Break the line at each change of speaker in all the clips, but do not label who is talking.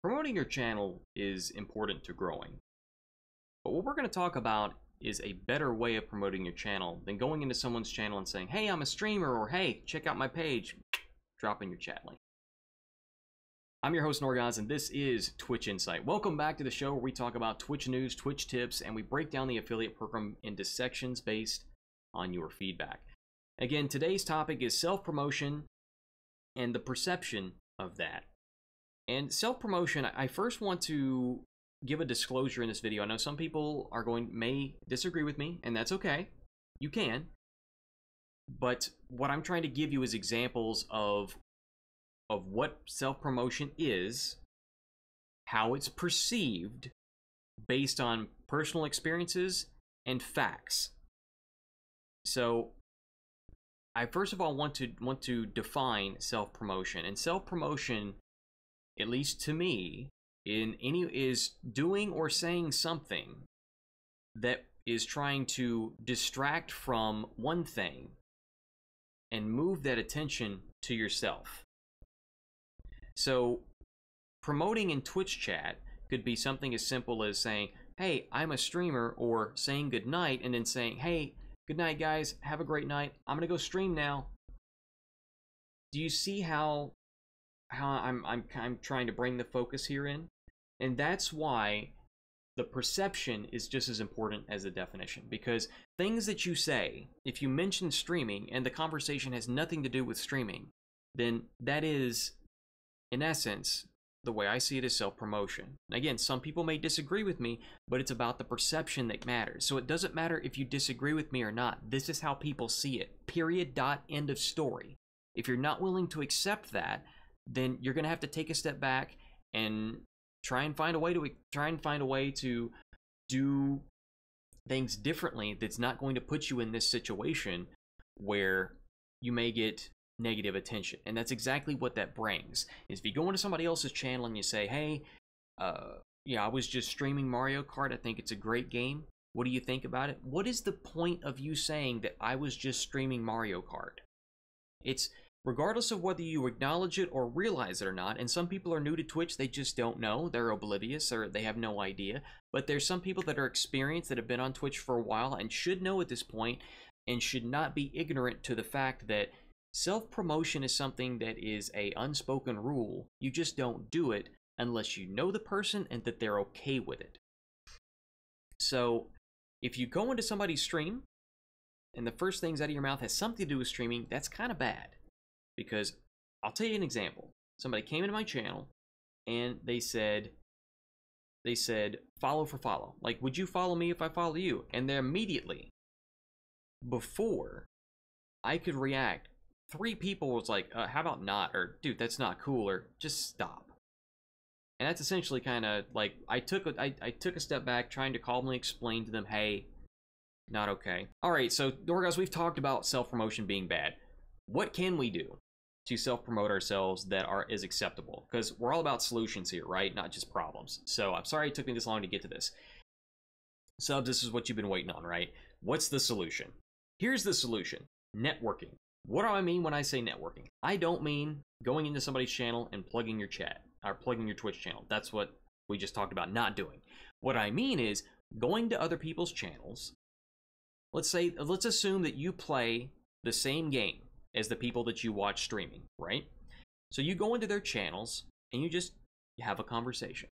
Promoting your channel is important to growing. But what we're going to talk about is a better way of promoting your channel than going into someone's channel and saying, hey, I'm a streamer, or hey, check out my page, dropping your chat link. I'm your host, Norgoz, and this is Twitch Insight. Welcome back to the show where we talk about Twitch news, Twitch tips, and we break down the affiliate program into sections based on your feedback. Again, today's topic is self-promotion and the perception of that. And self-promotion, I first want to give a disclosure in this video. I know some people may disagree with me, and that's okay. You can. But what I'm trying to give you is examples of what self-promotion is, how it's perceived based on personal experiences and facts. So I first of all want to define self-promotion. And self-promotion, at least to me, is doing or saying something that is trying to distract from one thing and move that attention to yourself. So promoting in Twitch chat could be something as simple as saying, hey, I'm a streamer, or saying goodnight and then saying, hey, good night, guys, have a great night, I'm gonna go stream now. Do you see how I'm trying to bring the focus here in? And that's why the perception is just as important as the definition, because things that you say, if you mention streaming and the conversation has nothing to do with streaming, then that is, in essence, the way I see it, is self-promotion. Again, some people may disagree with me, but it's about the perception that matters. So it doesn't matter if you disagree with me or not. This is how people see it. Period. Dot. End of story. If you're not willing to accept that, then you're going to have to take a step back and try and find a way to do things differently that's not going to put you in this situation where you may get negative attention. And that's exactly what that brings. Is if you go into somebody else's channel and you say, hey, yeah, I was just streaming Mario Kart, I think it's a great game, what do you think about it? What is the point of you saying that I was just streaming Mario Kart? It's regardless of whether you acknowledge it or realize it or not, and some people are new to Twitch, they just don't know, they're oblivious, or they have no idea, but there's some people that are experienced, that have been on Twitch for a while, and should know at this point, and should not be ignorant to the fact that self-promotion is something that is an unspoken rule. You just don't do it unless you know the person and that they're okay with it. So if you go into somebody's stream and the first things out of your mouth has something to do with streaming, that's kind of bad. Because I'll tell you an example. Somebody came into my channel and they said follow for follow. Like, would you follow me if I follow you? And then immediately, before I could react, 3 people was like, how about not? Or, dude, that's not cool, or just stop. And that's essentially kind of like, I took a step back, trying to calmly explain to them, hey, not okay. Alright, so Norgoz, we've talked about self-promotion being bad. What can we do to self-promote ourselves that is acceptable? Because we're all about solutions here, right? Not just problems. So I'm sorry it took me this long to get to this. Subs, this is what you've been waiting on, right? What's the solution? Here's the solution. Networking. What do I mean when I say networking? I don't mean going into somebody's channel and plugging your chat, or plugging your Twitch channel. That's what we just talked about not doing. What I mean is going to other people's channels. Let's assume that you play the same game as the people that you watch streaming, right? So you go into their channels and you have a conversation.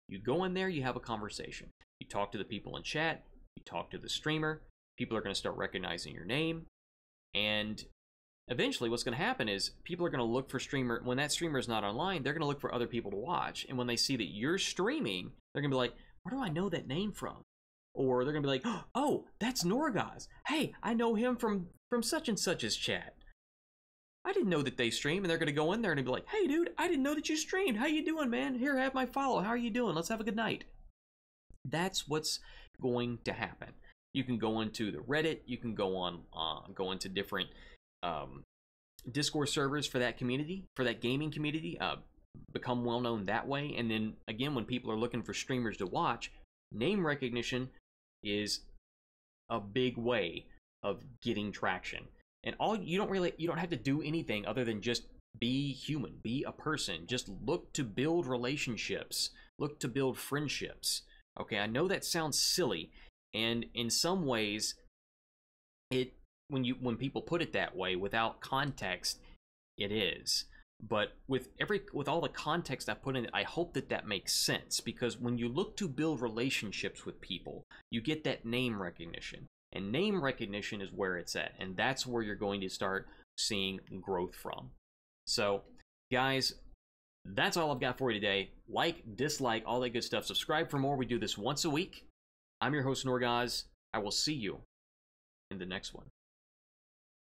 You go in there, you have a conversation. You talk to the people in chat, you talk to the streamer, people are going to start recognizing your name, and eventually what's going to happen is people are going to look for when that streamer is not online, they're going to look for other people to watch, and when they see that you're streaming, they're going to be like, where do I know that name from? Or they're going to be like, oh, that's Norgoz. Hey, I know him from such and such's chat. I didn't know that they stream. And they're going to go in there and be like, hey, dude, I didn't know that you streamed. How you doing, man? Here, have my follow. How are you doing? Let's have a good night. That's what's going to happen. You can go into the Reddit. You can go into different Discord servers for that community, for that gaming community. Become well known that way. And then, again, when people are looking for streamers to watch, name recognition is a big way of getting traction. And you don't have to do anything other than just Be human, be a person. Just look to build relationships, look to build friendships. Okay, I know that sounds silly, and in some ways, when people put it that way without context, it is. But with all the context I put in it, I hope that makes sense, because when you look to build relationships with people, you get that name recognition. And name recognition is where it's at, and that's where you're going to start seeing growth from. So, guys, that's all I've got for you today. Like, dislike, all that good stuff. Subscribe for more. We do this once a week. I'm your host, Norgoz. I will see you in the next one.